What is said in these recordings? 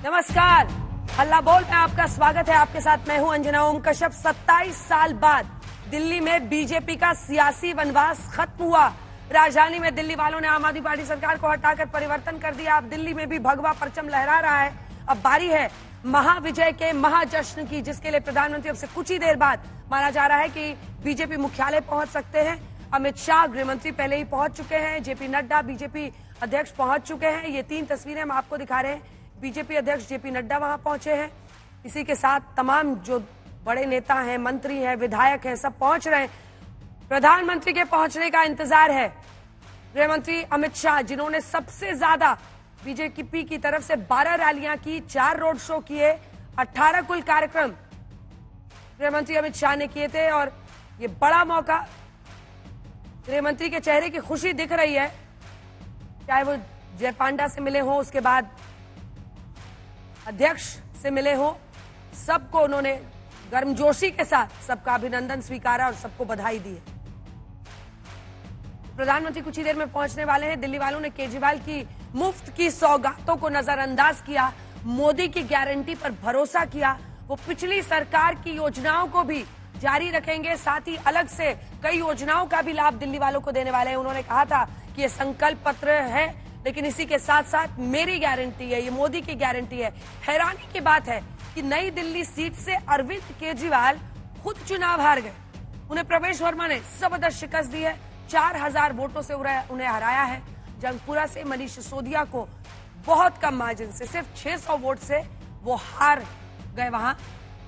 नमस्कार, हल्ला बोल में आपका स्वागत है। आपके साथ मैं हूं अंजना ओम कश्यप। 27 साल बाद दिल्ली में बीजेपी का सियासी वनवास खत्म हुआ। राजधानी में दिल्ली वालों ने आम आदमी पार्टी सरकार को हटाकर परिवर्तन कर दिया। अब दिल्ली में भी भगवा परचम लहरा रहा है। अब बारी है महाविजय के महाजश्न की, जिसके लिए प्रधानमंत्री अब से कुछ ही देर बाद माना जा रहा है कि बीजेपी मुख्यालय पहुंच सकते हैं। अमित शाह गृह मंत्री पहले ही पहुंच चुके हैं। जेपी नड्डा बीजेपी अध्यक्ष पहुंच चुके हैं। ये 3 तस्वीरें हम आपको दिखा रहे हैं। बीजेपी अध्यक्ष जेपी नड्डा वहां पहुंचे हैं। इसी के साथ तमाम जो बड़े नेता हैं, मंत्री हैं, विधायक हैं, सब पहुंच रहे हैं। प्रधानमंत्री के पहुंचने का इंतजार है। गृह मंत्री अमित शाह, जिन्होंने सबसे ज्यादा बीजेपी की तरफ से 12 रैलियां की, 4 रोड शो किए, 18 कुल कार्यक्रम गृह मंत्री अमित शाह ने किए थे। और ये बड़ा मौका, गृह मंत्री के चेहरे की खुशी दिख रही है। चाहे वो जय पांडा से मिले हों, उसके बाद अध्यक्ष से मिले हों, सबको उन्होंने गर्मजोशी के साथ सबका अभिनंदन स्वीकारा और सबको बधाई दी है। प्रधानमंत्री कुछ ही देर में पहुंचने वाले हैं। दिल्ली वालों ने केजरीवाल की मुफ्त की सौगातों को नजरअंदाज किया, मोदी की गारंटी पर भरोसा किया। वो पिछली सरकार की योजनाओं को भी जारी रखेंगे, साथ ही अलग से कई योजनाओं का भी लाभ दिल्ली वालों को देने वाले हैं। उन्होंने कहा था कि ये संकल्प पत्र है, लेकिन इसी के साथ साथ मेरी गारंटी है, ये मोदी की गारंटी है। हैरानी की बात है कि नई दिल्ली सीट से अरविंद केजरीवाल खुद चुनाव हार गए। उन्हें प्रवेश वर्मा ने जबरदस्त शिकस्त दी है। 4000 वोटों से उन्हें हराया है। जंगपुरा से मनीष सिसोदिया को बहुत कम मार्जिन से, सिर्फ 600 वोट से वो हार गए। वहां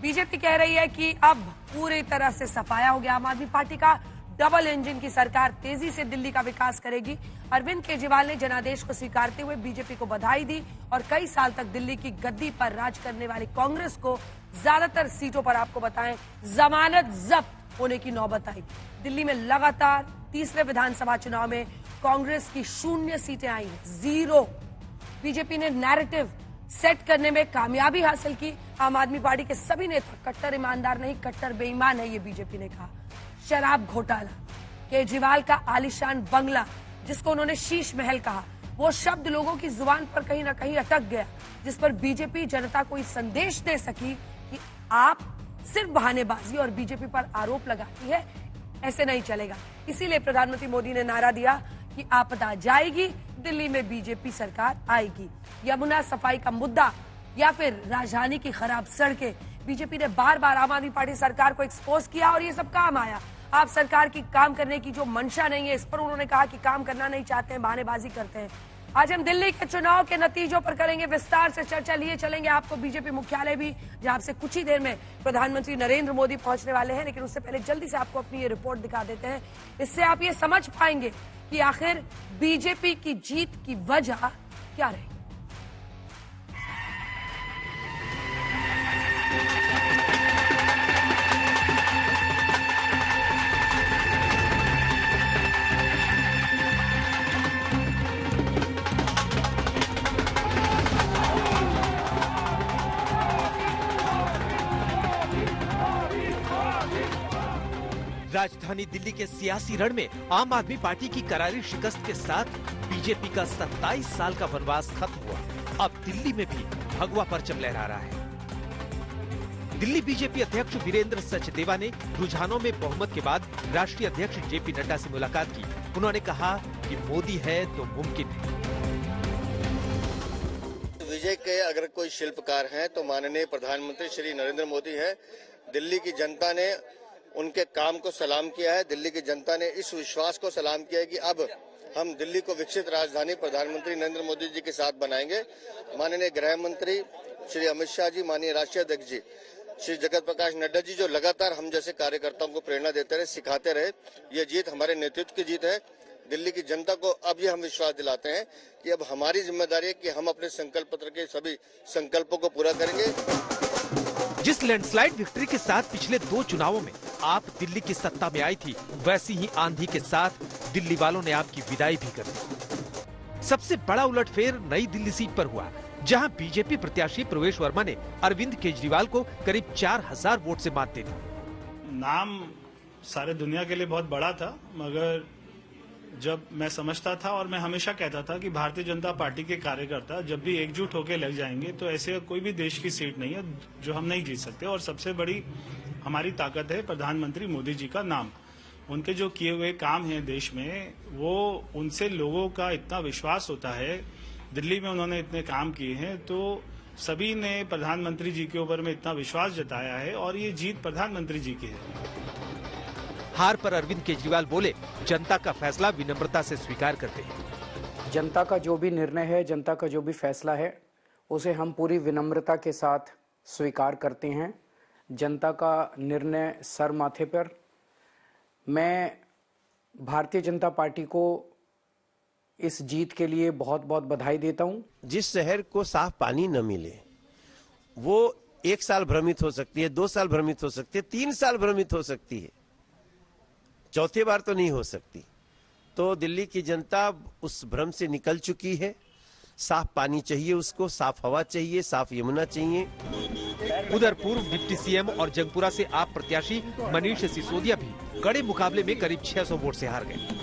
बीजेपी कह रही है कि अब पूरी तरह से सफाया हो गया। आम आदमी पार्टी का डबल इंजन की सरकार तेजी से दिल्ली का विकास करेगी। अरविंद केजरीवाल ने जनादेश को स्वीकारते हुए बीजेपी को बधाई दी और कई साल तक दिल्ली की गद्दी पर राज करने वाली कांग्रेस को ज्यादातर सीटों पर, आपको बताएं, जमानत जब्त होने की नौबत आई। दिल्ली में लगातार तीसरे विधानसभा चुनाव में कांग्रेस की 0 सीटें आई हैं, 0। बीजेपी ने नैरेटिव सेट करने में कामयाबी हासिल की। आम आदमी पार्टी के सभी नेता कट्टर ईमानदार नहीं, कट्टर बेईमान है, ये बीजेपी ने कहा। शराब घोटाला, केजरीवाल का आलीशान बंगला, जिसको उन्होंने शीश महल कहा, वो शब्द लोगों की जुबान पर कहीं ना कहीं अटक गया, जिस पर बीजेपी जनता को संदेश दे सकी कि आप सिर्फ बहानेबाजी और बीजेपी पर आरोप लगाती है, ऐसे नहीं चलेगा। इसीलिए प्रधानमंत्री मोदी ने नारा दिया कि आपदा जाएगी, दिल्ली में बीजेपी सरकार आएगी। यमुना सफाई का मुद्दा या फिर राजधानी की खराब सड़कें, बीजेपी ने बार बार आम आदमी पार्टी सरकार को एक्सपोज किया और ये सब काम आया। आप सरकार की काम करने की जो मंशा नहीं है, इस पर उन्होंने कहा कि काम करना नहीं चाहते हैं, बहानेबाजी करते हैं। आज हम दिल्ली के चुनाव के नतीजों पर करेंगे विस्तार से चर्चा। लिए चलेंगे आपको बीजेपी मुख्यालय भी, जहां से कुछ ही देर में प्रधानमंत्री नरेंद्र मोदी पहुंचने वाले हैं। लेकिन उससे पहले जल्दी से आपको अपनी ये रिपोर्ट दिखा देते हैं। इससे आप ये समझ पाएंगे कि आखिर बीजेपी की जीत की वजह क्या रही। राजधानी दिल्ली के सियासी रण में आम आदमी पार्टी की करारी शिकस्त के साथ बीजेपी का 27 साल का वनवास खत्म हुआ। अब दिल्ली में भी भगवा परचम लहरा रहा है। दिल्ली बीजेपी अध्यक्ष वीरेंद्र सचदेवा ने रुझानों में बहुमत के बाद राष्ट्रीय अध्यक्ष जेपी नड्डा से मुलाकात की। उन्होंने कहा कि मोदी है तो मुमकिन है। विजय के अगर कोई शिल्पकार हैं तो माननीय प्रधानमंत्री श्री नरेंद्र मोदी हैं। दिल्ली की जनता ने उनके काम को सलाम किया है। दिल्ली की जनता ने इस विश्वास को सलाम किया है कि अब हम दिल्ली को विकसित राजधानी प्रधानमंत्री नरेंद्र मोदी जी के साथ बनाएंगे। माननीय गृह मंत्री श्री अमित शाह जी, माननीय राष्ट्रीय अध्यक्ष जी श्री जगत प्रकाश नड्डा जी, जो लगातार हम जैसे कार्यकर्ताओं को प्रेरणा देते रहे, सिखाते रहे, ये जीत हमारे नेतृत्व की जीत है। दिल्ली की जनता को अब ये हम विश्वास दिलाते हैं कि अब हमारी जिम्मेदारी है कि हम अपने संकल्प पत्र के सभी संकल्पों को पूरा करेंगे। जिस लैंडस्लाइड विक्ट्री के साथ पिछले 2 चुनावों में आप दिल्ली की सत्ता में आई थी, वैसी ही आंधी के साथ दिल्ली वालों ने आपकी विदाई भी कर दी। सबसे बड़ा उलटफेर नई दिल्ली सीट पर हुआ, जहां बीजेपी प्रत्याशी प्रवेश वर्मा ने अरविंद केजरीवाल को करीब 4000 वोट से मात दे दी। नाम सारे दुनिया के लिए बहुत बड़ा था, मगर जब मैं समझता था और मैं हमेशा कहता था कि भारतीय जनता पार्टी के कार्यकर्ता जब भी एकजुट होकर लग जाएंगे तो ऐसे कोई भी देश की सीट नहीं है जो हम नहीं जीत सकते। और सबसे बड़ी हमारी ताकत है प्रधानमंत्री मोदी जी का नाम। उनके जो किए हुए काम हैं देश में, वो उनसे लोगों का इतना विश्वास होता है। दिल्ली में उन्होंने इतने काम किए हैं तो सभी ने प्रधानमंत्री जी के ऊपर में इतना विश्वास जताया है और ये जीत प्रधानमंत्री जी की है। हार पर अरविंद केजरीवाल बोले, जनता का फैसला विनम्रता से स्वीकार करते हैं। जनता का जो भी निर्णय है, जनता का जो भी फैसला है, उसे हम पूरी विनम्रता के साथ स्वीकार करते हैं। जनता का निर्णय सर माथे पर। मैं भारतीय जनता पार्टी को इस जीत के लिए बहुत बहुत बधाई देता हूं। जिस शहर को साफ पानी न मिले वो 1 साल भ्रमित हो सकती है, 2 साल भ्रमित हो सकती है, 3 साल भ्रमित हो सकती है, चौथी बार तो नहीं हो सकती। तो दिल्ली की जनता उस भ्रम से निकल चुकी है। साफ पानी चाहिए उसको, साफ हवा चाहिए, साफ यमुना चाहिए। उधर पूर्व डिप्टी सीएम और जंगपुरा से आप प्रत्याशी मनीष सिसोदिया भी कड़े मुकाबले में करीब 600 वोट से हार गए।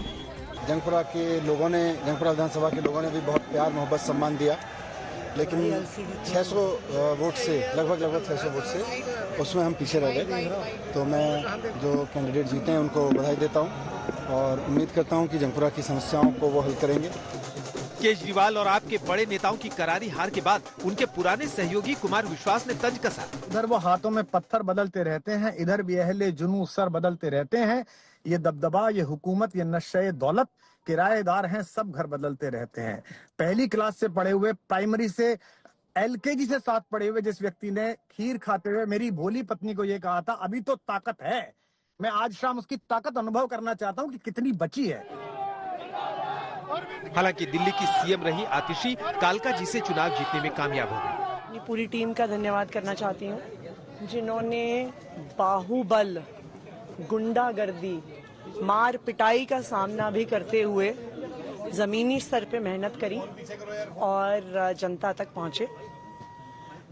जंगपुरा के लोगों ने, जंगपुरा विधानसभा के लोगों ने भी बहुत प्यार मोहब्बत सम्मान दिया, लेकिन 600 वोट से लगभग 600 वोट से उसमें हम पीछे रह गए। तो मैं जो कैंडिडेट जीते हैं उनको बधाई देता हूं और उम्मीद करता हूं कि जंगपुरा की समस्याओं को वो हल करेंगे। केजरीवाल और आपके बड़े नेताओं की करारी हार के बाद उनके पुराने सहयोगी कुमार विश्वास ने तंज कसा। उधर वो हाथों में पत्थर बदलते रहते हैं, इधर भी अहले जुनू सर बदलते रहते हैं। ये दबदबा, ये हुकूमत, ये नशे दौलत, किराएदार हैं, सब घर बदलते रहते हैं। पहली क्लास से पढ़े हुए, प्राइमरी से LKG से साथ पढ़े हुए जिस व्यक्ति ने खीर खाते हुए मेरी भोली पत्नी को ये कहा था, अभी तो ताकत है, मैं आज शाम उसकी ताकत अनुभव करना चाहता हूं कि कितनी बची है। हालांकि दिल्ली की सीएम रही आतिशी कालका जी से चुनाव जीतने में कामयाब हो गई। अपनी पूरी टीम का धन्यवाद करना चाहती हूँ जिन्होंने बाहुबल, गुंडागर्दी, मार पिटाई का सामना भी करते हुए जमीनी स्तर पे मेहनत करी और जनता तक पहुंचे।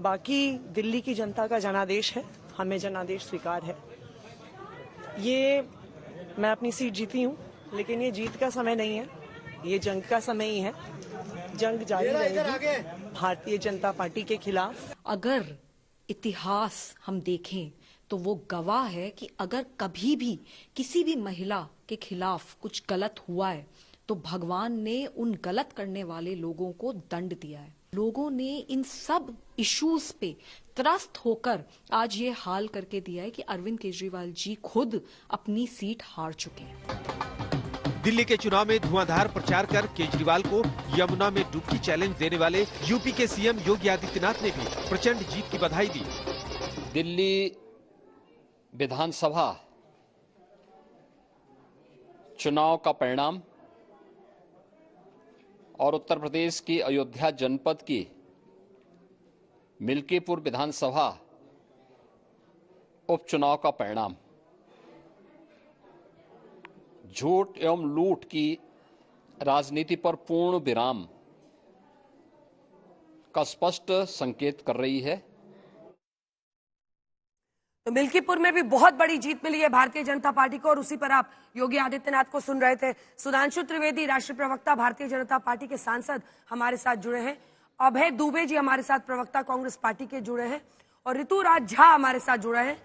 बाकी दिल्ली की जनता का जनादेश है, हमें जनादेश स्वीकार है। ये मैं अपनी सीट जीती हूँ, लेकिन ये जीत का समय नहीं है, ये जंग का समय ही है। जंग जारी रहेगी भारतीय जनता पार्टी के खिलाफ। अगर इतिहास हम देखें तो वो गवाह है कि अगर कभी भी किसी भी महिला के खिलाफ कुछ गलत हुआ है तो भगवान ने उन गलत करने वाले लोगों को दंड दिया है। लोगों ने इन सब इश्यूज पे त्रस्त होकर आज ये हाल करके दिया है कि अरविंद केजरीवाल जी खुद अपनी सीट हार चुके हैं। दिल्ली के चुनाव में धुआंधार प्रचार कर केजरीवाल को यमुना में डुबकी चैलेंज देने वाले यूपी के सीएम योगी आदित्यनाथ ने भी प्रचंड जीत की बधाई दी। दिल्ली विधानसभा चुनाव का परिणाम और उत्तर प्रदेश की अयोध्या जनपद की मिल्कीपुर विधानसभा उपचुनाव का परिणाम झूठ एवं लूट की राजनीति पर पूर्ण विराम का स्पष्ट संकेत कर रही है। तो मिल्कीपुर में भी बहुत बड़ी जीत मिली है भारतीय जनता पार्टी को और उसी पर आप योगी आदित्यनाथ को सुन रहे थे। सुधांशु त्रिवेदी, राष्ट्रीय प्रवक्ता भारतीय जनता पार्टी के सांसद हमारे साथ जुड़े हैं। अभय दुबे जी हमारे साथ प्रवक्ता कांग्रेस पार्टी के जुड़े हैं और ऋतुराज झा हमारे साथ जुड़े हैं,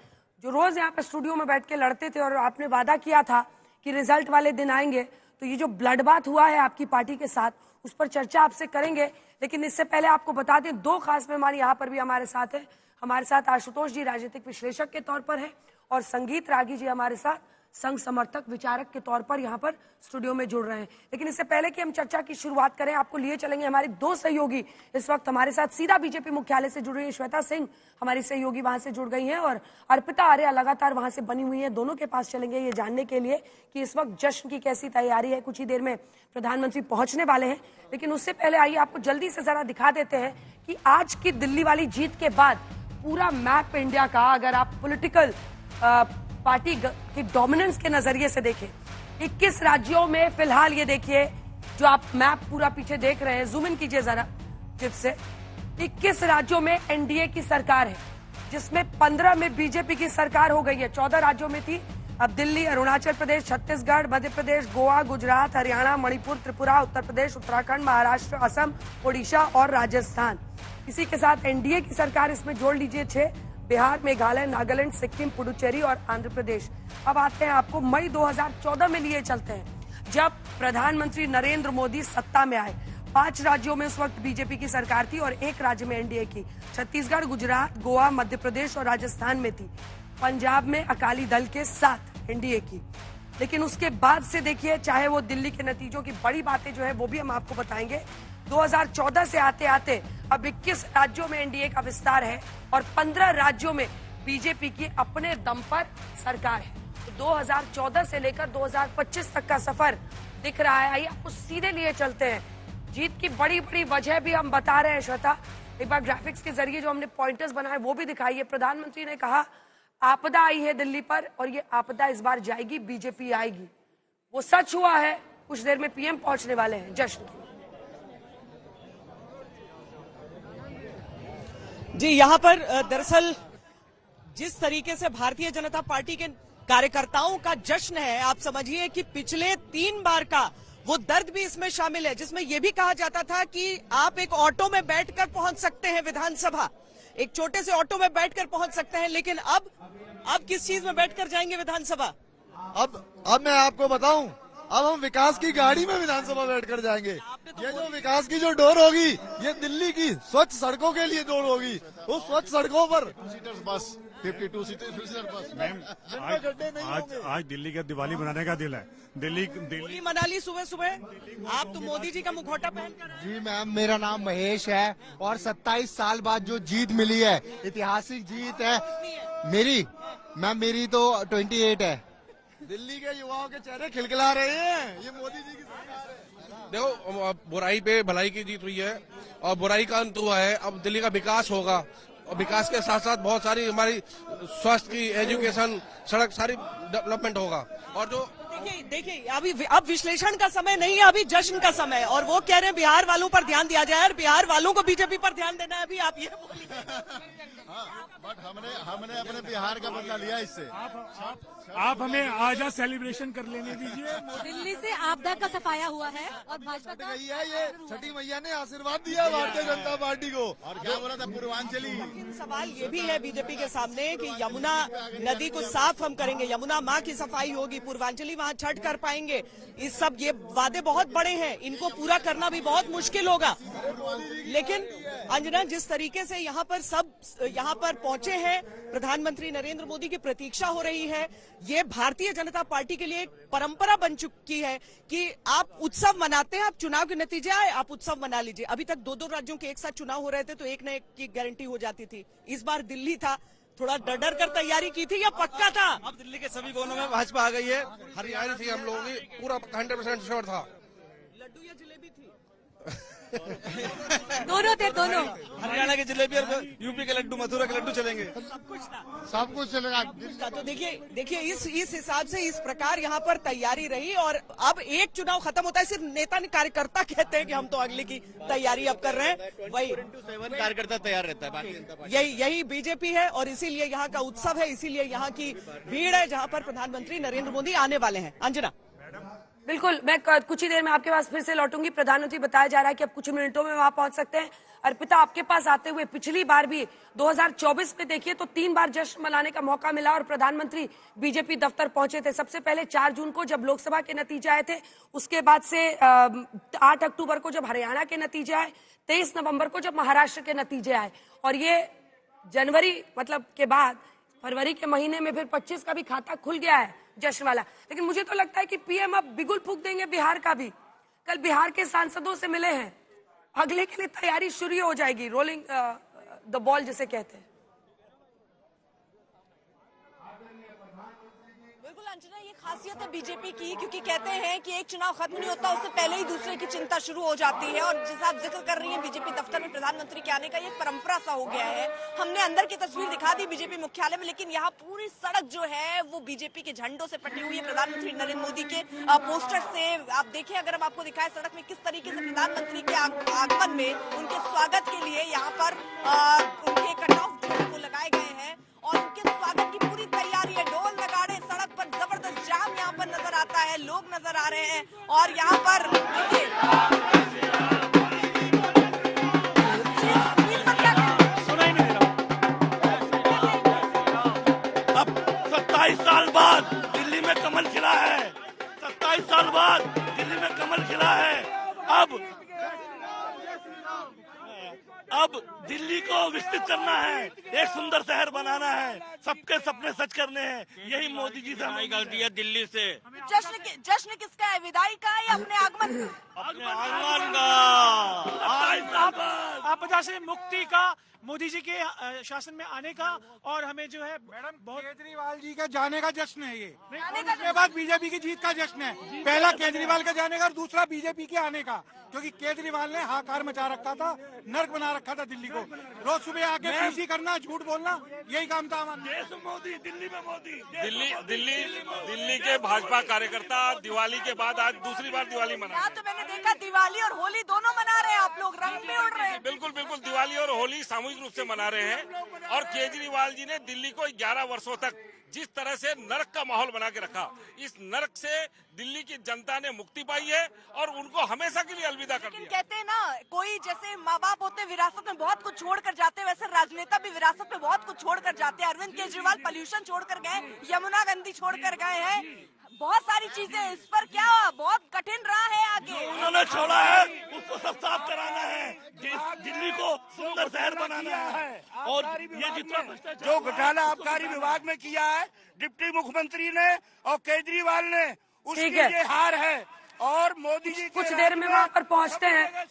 जो रोज यहाँ पे स्टूडियो में बैठ के लड़ते थे और आपने वादा किया था कि रिजल्ट वाले दिन आएंगे तो ये जो ब्लड बाथ हुआ है आपकी पार्टी के साथ उस पर चर्चा आपसे करेंगे। लेकिन इससे पहले आपको बता दें, 2 खास मेहमान यहाँ पर भी हमारे साथ है। हमारे साथ आशुतोष जी राजनीतिक विश्लेषक के तौर पर है और संगीत रागी जी हमारे साथ संघ समर्थक विचारक के तौर पर यहाँ पर स्टूडियो में जुड़ रहे हैं। लेकिन इससे पहले कि हम चर्चा की शुरुआत करें, आपको लिए चलेंगे हमारे 2 सहयोगी इस वक्त हमारे साथ सीधा बीजेपी मुख्यालय से जुड़ रही है। श्वेता सिंह हमारी सहयोगी वहां से जुड़ गई हैं और अर्पिता आर्या लगातार वहां से बनी हुई है। दोनों के पास चलेंगे ये जानने के लिए कि इस वक्त जश्न की कैसी तैयारी है। कुछ ही देर में प्रधानमंत्री पहुंचने वाले हैं, लेकिन उससे पहले आइए आपको जल्दी से जरा दिखा देते हैं कि आज की दिल्ली वाली जीत के बाद पूरा मैप इंडिया का अगर आप पॉलिटिकल पार्टी की डोमिनेंस के नजरिए से देखें, 21 राज्यों में फिलहाल ये देखिए जो आप मैप पूरा पीछे देख रहे हैं, जूम इन कीजिए जरा चिप से। 21 राज्यों में एनडीए की सरकार है, जिसमें 15 में बीजेपी की सरकार हो गई है। 14 राज्यों में थी, अब दिल्ली, अरुणाचल प्रदेश, छत्तीसगढ़, मध्य प्रदेश, गोवा, गुजरात, हरियाणा, मणिपुर, त्रिपुरा, उत्तर प्रदेश, उत्तराखंड, महाराष्ट्र, असम, ओडिशा और राजस्थान। इसी के साथ एनडीए की सरकार इसमें जोड़ लीजिए 6, बिहार, मेघालय, नागालैंड, सिक्किम, पुडुचेरी और आंध्र प्रदेश। अब आते हैं आपको मई 2014 में लिए चलते हैं, जब प्रधानमंत्री नरेंद्र मोदी सत्ता में आए। 5 राज्यों में उस वक्त बीजेपी की सरकार थी और 1 राज्य में एनडीए की। छत्तीसगढ़, गुजरात, गोवा, मध्य प्रदेश और राजस्थान में थी। पंजाब में अकाली दल के साथ एनडीए की। लेकिन उसके बाद से देखिए, चाहे वो दिल्ली के नतीजों की बड़ी बातें जो है वो भी हम आपको बताएंगे। 2014 से आते आते अब 21 राज्यों में एनडीए का विस्तार है और 15 राज्यों में बीजेपी की अपने दम पर सरकार है। तो 2014 से लेकर 2025 तक का सफर दिख रहा है। आइए आपको सीधे लिए चलते हैं। जीत की बड़ी बड़ी वजह भी हम बता रहे हैं श्वेता। एक बार ग्राफिक्स के जरिए जो हमने पॉइंटर्स बनाए वो भी दिखाइए। प्रधानमंत्री ने कहा आपदा आई है दिल्ली पर और ये आपदा इस बार जाएगी, बीजेपी आएगी। वो सच हुआ है। कुछ देर में पीएम पहुंचने वाले हैं जश्न की। जी, यहाँ पर दरअसल जिस तरीके से भारतीय जनता पार्टी के कार्यकर्ताओं का जश्न है, आप समझिए कि पिछले 3 बार का वो दर्द भी इसमें शामिल है, जिसमें यह भी कहा जाता था कि आप एक ऑटो में बैठकर पहुंच सकते हैं विधानसभा, एक छोटे से ऑटो में बैठकर पहुंच सकते हैं, लेकिन अब किस चीज में बैठकर जाएंगे विधानसभा? अब मैं आपको बताऊं, अब हम विकास की गाड़ी में विधानसभा बैठकर जाएंगे। ये जो विकास की जो डोर होगी, ये दिल्ली की स्वच्छ सड़कों के लिए डोर होगी। उस स्वच्छ सड़कों पर 52 सीटर बस। मैम, आज दिल्ली का दिवाली मनाने का दिल है। दिल्ली मना ली सुबह सुबह। आप तो मोदी जी का मुखौटा पहनकर। जी मैम, मेरा नाम महेश है और 27 साल बाद जो जीत मिली है, ऐतिहासिक जीत है मेरी। मैम मेरी तो 28 है। दिल्ली के युवाओं के चेहरे खिलखिला रहे हैं, ये मोदी जी की सरकार है। देखो, बुराई पे भलाई की जीत हुई है और बुराई का अंत हुआ है। अब दिल्ली का विकास होगा और विकास के साथ साथ बहुत सारी हमारी स्वास्थ्य की, एजुकेशन, सड़क, सारी डेवलपमेंट होगा। और जो देखिए अब विश्लेषण का समय नहीं है, अभी जश्न का समय है। और वो कह रहे हैं बिहार वालों पर ध्यान दिया जाए और बिहार वालों को बीजेपी पर ध्यान देना है। अभी आप ये बोलिए। बट हमने अपने बिहार का बदला लिया इससे। आप हमें आजा सेलिब्रेशन कर लेने दीजिए। दिल्ली से आपदा का सफाया हुआ है और भाजपा का गई है। ये छठी मैया ने आशीर्वाद दिया भारतीय जनता पार्टी को। और क्या बोला था पूर्वांचली। सवाल ये भी है बीजेपी के सामने कि यमुना नदी को साफ हम करेंगे, यमुना माँ की सफाई होगी, पूर्वांचली वहाँ छठ कर पाएंगे। इस सब ये वादे बहुत बड़े हैं, इनको पूरा करना भी बहुत मुश्किल होगा। लेकिन अंजना, जिस तरीके से यहाँ पर पहुंचे हैं, प्रधानमंत्री नरेंद्र मोदी की प्रतीक्षा हो रही है। ये भारतीय जनता पार्टी के लिए एक परंपरा बन चुकी है कि आप उत्सव मनाते हैं, आप चुनाव के नतीजे आए, आप उत्सव मना लीजिए। अभी तक 2-2 राज्यों के एक साथ चुनाव हो रहे थे तो एक न एक की गारंटी हो जाती थी। इस बार दिल्ली था, थोड़ा डर कर तैयारी की थी या पक्का था? अब दिल्ली के सभी कोनों में भाजपा आ गई है। हरियाणा थी हम लोगों की, पूरा 100% श्योर था। लड्डू या जलेबी थी? दोनों थे, दोनों। हरियाणा के जलेबी और यूपी के लड्डू, मथुरा के लड्डू चलेंगे। सब कुछ था, सब कुछ चलेगा। तो देखिए इस हिसाब से इस प्रकार यहाँ पर तैयारी रही। और अब एक चुनाव खत्म होता है, सिर्फ नेता कार्यकर्ता कहते हैं कि हम तो अगले की तैयारी अब कर रहे हैं। वही 7 कार्यकर्ता तैयार रहता है। यही बीजेपी है और इसीलिए यहाँ का उत्सव है, इसीलिए यहाँ की भीड़ है जहाँ पर प्रधानमंत्री नरेंद्र मोदी आने वाले हैं। अंजना। बिल्कुल, मैं कुछ ही देर में आपके पास फिर से लौटूंगी। प्रधानमंत्री बताया जा रहा है कि अब कुछ मिनटों में वहां पहुंच सकते हैं। अर्पिता, आपके पास आते हुए पिछली बार भी 2024 में देखिए तो 3 बार जश्न मनाने का मौका मिला और प्रधानमंत्री बीजेपी दफ्तर पहुंचे थे। सबसे पहले 4 जून को जब लोकसभा के नतीजे आए थे, उसके बाद से 8 अक्टूबर को जब हरियाणा के नतीजे आए, 23 नवंबर को जब महाराष्ट्र के नतीजे आए और ये जनवरी मतलब के बाद फरवरी के महीने में फिर 25 का भी खाता खुल गया है जश्न वाला। लेकिन मुझे तो लगता है कि पीएम अब बिगुल फूंक देंगे बिहार का भी। कल बिहार के सांसदों से मिले हैं, अगले के लिए तैयारी शुरू हो जाएगी, रोलिंग द बॉल जिसे कहते हैं। बिल्कुल अंजना, ये खासियत है बीजेपी की, क्योंकि कहते हैं कि एक चुनाव खत्म नहीं होता उससे पहले ही दूसरे की चिंता शुरू हो जाती है। और जैसा आप जिक्र कर रही हैं बीजेपी दफ्तर में प्रधानमंत्री के आने का, ये परंपरा सा हो गया है। हमने अंदर की तस्वीर दिखा दी बीजेपी मुख्यालय में, लेकिन यहाँ पूरी सड़क जो है वो बीजेपी के झंडों से पटी हुई है, प्रधानमंत्री नरेंद्र मोदी के पोस्टर से। आप देखिए, अगर हम आपको दिखाएं सड़क में किस तरीके से प्रधानमंत्री के आगमन में उनके स्वागत के लिए यहाँ पर उनके कट ऑफ जो है वो लगाए गए हैं और उनके स्वागत की पूरी तैयारी है। ढोल नगाड़े सड़क पर जबरदस्त आता है, लोग नजर आ रहे हैं और यहाँ पर अब 27 साल बाद दिल्ली में कमल खिला है, 27 साल बाद दिल्ली में कमल खिला है। अब दिल्ली को विकसित करना है, एक सुंदर शहर बनाना है, सबके सपने सच करने हैं, यही मोदी जी से हमारी गलती है। दिल्ली से जश्न किसका है, विदाई का है या अपने आगमन का? अपने आगमन का। आपदा से मुक्ति का, मोदी जी के शासन में आने का, और हमें जो है मैडम केजरीवाल जी का जाने का जश्न है ये। उसके बाद बीजेपी की जीत का जश्न है। पहला केजरीवाल का जाने का और दूसरा बीजेपी के आने का, क्योंकि केजरीवाल ने हाहाकार मचा रखा था, नर्क बना रखा था दिल्ली को। रोज सुबह आके पीसी करना, झूठ बोलना, यही काम था हमारा। मोदी, दिल्ली में मोदी। दिल्ली के भाजपा कार्यकर्ता दिवाली के बाद आज दूसरी बार दिवाली मना। तो मैंने देखा दिवाली और होली दोनों मना रहे हैं आप लोग, रंग भी उड़ रहे हैं। बिल्कुल बिल्कुल, दिवाली और होली सामूहिक रूप से मना रहे हैं। और केजरीवाल जी ने दिल्ली को 11 वर्षों तक जिस तरह से नरक का माहौल बना के रखा, इस नरक से दिल्ली की जनता ने मुक्ति पाई है और उनको हमेशा के लिए अलविदा कर दिया। कहते हैं ना, कोई जैसे माँ बाप होते विरासत में बहुत कुछ छोड़ कर जाते हैं, वैसे राजनेता भी विरासत में बहुत कुछ छोड़ कर जाते हैं। अरविंद केजरीवाल पॉल्यूशन छोड़ कर गए, यमुना गंदी छोड़ कर गए हैं, बहुत सारी चीजें। इस पर क्या बहुत कठिन रहा है आगे। उन्होंने छोड़ा है उसको सब साफ कराना है, दिल्ली को सुंदर शहर बनाना है। और ये जितना जो घोटाला आबकारी विभाग में किया है डिप्टी मुख्यमंत्री ने और केजरीवाल ने, उसकी ये हार है। और मोदी जी कुछ देर में वहाँ पर पहुँचते हैं।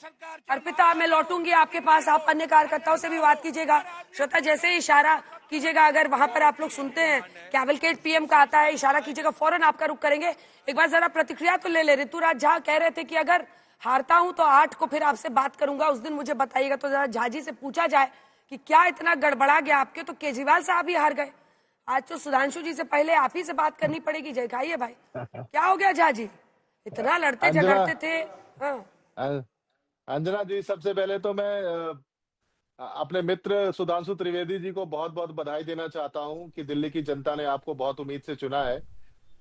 अर्पिता, मैं लौटूंगी आपके पास, आप अन्य कार्यकर्ताओं से भी बात कीजिएगा। श्रोता, जैसे ही इशारा कीजिएगा, अगर वहाँ पर आप लोग सुनते हैं कैवलकेड पीएम का आता है, इशारा कीजिएगा, फौरन आपका रुख करेंगे। एक बार जरा प्रतिक्रिया तो ले ऋतुराज झा कह रहे थे कि अगर हारता हूं तो 8 को फिर आपसे बात करूंगा, उस दिन मुझे बताइएगा। तो जरा झा जी से पूछा जाए कि क्या इतना गड़बड़ा गया आपके, तो केजरीवाल साहब ही हार गए। आज तो सुधांशु जी से पहले आप ही से बात करनी पड़ेगी। जय खाइए भाई, क्या हो गया झा जी, इतना लड़ते झगड़ते थे। हाँ। अंजना जी, सबसे पहले तो मैं अपने मित्र सुधांशु त्रिवेदी जी को बहुत बहुत बधाई देना चाहता हूं कि दिल्ली की जनता ने आपको बहुत उम्मीद से चुना है।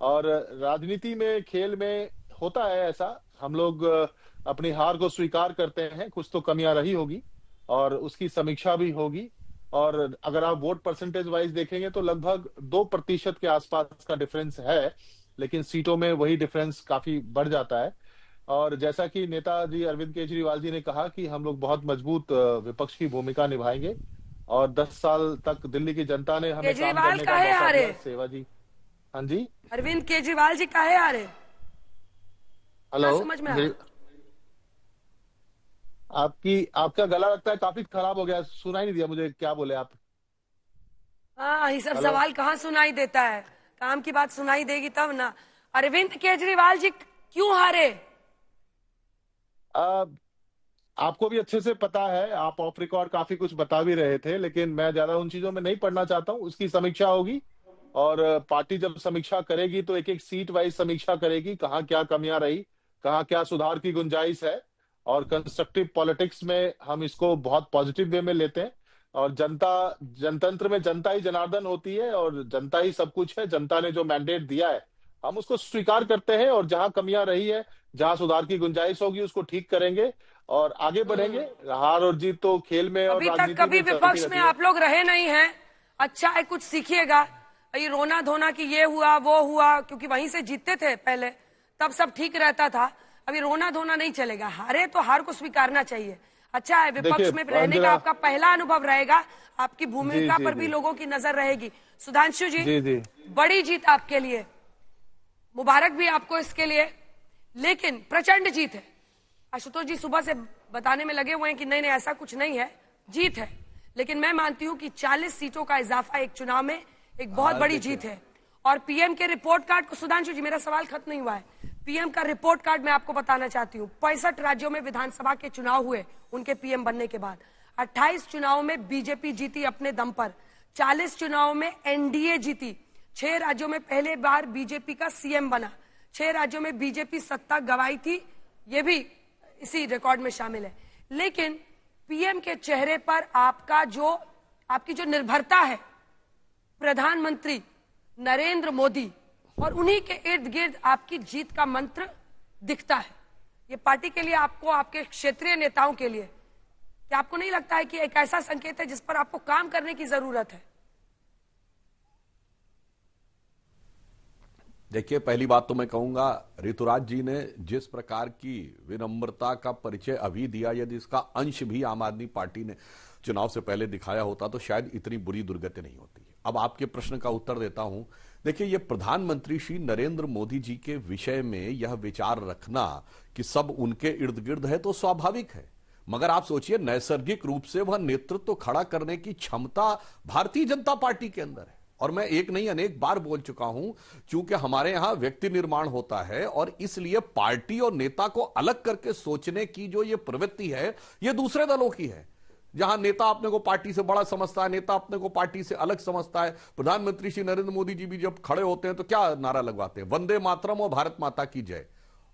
और राजनीति में, खेल में होता है ऐसा, हम लोग अपनी हार को स्वीकार करते हैं, कुछ तो कमियां रही होगी और उसकी समीक्षा भी होगी। और अगर आप वोट परसेंटेज वाइज देखेंगे तो लगभग 2% के आसपास का डिफरेंस है, लेकिन सीटों में वही डिफरेंस काफी बढ़ जाता है। और जैसा कि नेताजी अरविंद केजरीवाल जी ने कहा कि हम लोग बहुत मजबूत विपक्ष की भूमिका निभाएंगे और 10 साल तक दिल्ली की जनता ने हमें काम करने का मौका दिया। सेवा जी। हाँ जी, अरविंद केजरीवाल जी काहे आ रहे? हेलो, समझ में आपका गला लगता है काफी खराब हो गया, सुनाई नहीं दिया मुझे, क्या बोले आप? हाँ, ये सब सवाल कहाँ सुनाई देता है, काम की बात सुनाई देगी तब ना। अरविंद केजरीवाल जी क्यों हारे? आपको भी अच्छे से पता है, आप ऑफ रिकॉर्ड काफी कुछ बता भी रहे थे, लेकिन मैं ज्यादा उन चीजों में नहीं पढ़ना चाहता हूँ। उसकी समीक्षा होगी और पार्टी जब समीक्षा करेगी तो एक एक सीट वाइज समीक्षा करेगी, कहाँ क्या कमियां रही, कहाँ क्या सुधार की गुंजाइश है। और कंस्ट्रक्टिव पॉलिटिक्स में हम इसको बहुत पॉजिटिव वे में लेते हैं। और जनतंत्र में जनता ही जनार्दन होती है और जनता ही सब कुछ है। जनता ने जो मैंडेट दिया है हम उसको स्वीकार करते हैं और जहां कमियां रही है, जहां सुधार की गुंजाइश होगी, उसको ठीक करेंगे और आगे बढ़ेंगे। हार और जीत तो खेल में और अभी तक कभी विपक्ष में आप लोग रहे नहीं हैं, अच्छा है, कुछ सीखिएगा। ये रोना धोना कि ये हुआ वो हुआ, क्योंकि वहीं से जीतते थे पहले, तब सब ठीक रहता था। अभी रोना धोना नहीं चलेगा, हारे तो हार को स्वीकारना चाहिए। अच्छा है, विपक्ष में रहने का आपका पहला अनुभव रहेगा, आपकी भूमिका पर भी लोगों की नजर रहेगी। सुधांशु जी, बड़ी जीत आपके लिए, मुबारक भी आपको इसके लिए, लेकिन प्रचंड जीत है। आशुतोष जी सुबह से बताने में लगे हुए हैं कि नहीं नहीं ऐसा कुछ नहीं है, जीत है। लेकिन मैं मानती हूं कि 40 सीटों का इजाफा एक चुनाव में एक बहुत बड़ी जीत है। और पीएम के रिपोर्ट कार्ड को, सुधांशु जी मेरा सवाल खत्म नहीं हुआ है, पीएम का रिपोर्ट कार्ड मैं आपको बताना चाहती हूँ। 65 राज्यों में विधानसभा के चुनाव हुए उनके पीएम बनने के बाद। 28 चुनाव में बीजेपी जीती अपने दम पर, 40 चुनाव में एनडीए जीती, 6 राज्यों में पहले बार बीजेपी का सीएम बना, 6 राज्यों में बीजेपी सत्ता गंवाई थी, ये भी इसी रिकॉर्ड में शामिल है। लेकिन पीएम के चेहरे पर आपकी जो निर्भरता है, प्रधानमंत्री नरेंद्र मोदी और उन्हीं के इर्द गिर्द आपकी जीत का मंत्र दिखता है। ये पार्टी के लिए, आपको, आपके क्षेत्रीय नेताओं के लिए, क्या आपको नहीं लगता है कि एक ऐसा संकेत है जिस पर आपको काम करने की जरूरत है? देखिए, पहली बात तो मैं कहूंगा, ऋतुराज जी ने जिस प्रकार की विनम्रता का परिचय अभी दिया, यदि इसका अंश भी आम आदमी पार्टी ने चुनाव से पहले दिखाया होता तो शायद इतनी बुरी दुर्गति नहीं होती। अब आपके प्रश्न का उत्तर देता हूं। देखिए, यह प्रधानमंत्री श्री नरेंद्र मोदी जी के विषय में यह विचार रखना कि सब उनके इर्द गिर्द है तो स्वाभाविक है, मगर आप सोचिए, नैसर्गिक रूप से वह नेतृत्व खड़ा करने की क्षमता भारतीय जनता पार्टी के अंदर है। और मैं एक नहीं अनेक बार बोल चुका हूं, क्योंकि हमारे यहां व्यक्ति निर्माण होता है और इसलिए पार्टी और नेता को अलग करके सोचने की जो ये प्रवृत्ति है, ये दूसरे दलों की है। जहां नेता अपने को पार्टी से बड़ा समझता है, नेता अपने को पार्टी से अलग समझता है। प्रधानमंत्री श्री नरेंद्र मोदी जी भी जब खड़े होते हैं तो क्या नारा लगवाते हैं? वंदे मातरम और भारत माता की जय।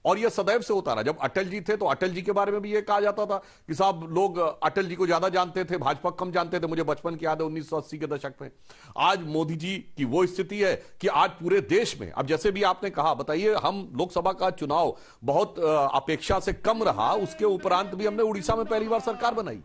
और यह सदैव से होता रहा। जब अटल जी थे तो अटल जी के बारे में भी यह कहा जाता था कि साहब, लोग अटल जी को ज्यादा जानते थे, भाजपा कम जानते थे। मुझे बचपन की याद है 1980 के दशक में। आज मोदी जी की वो स्थिति है कि आज पूरे देश में, अब जैसे भी आपने कहा, बताइए, हम लोकसभा का चुनाव बहुत अपेक्षा से कम रहा, उसके उपरांत भी हमने उड़ीसा में पहली बार सरकार बनाई।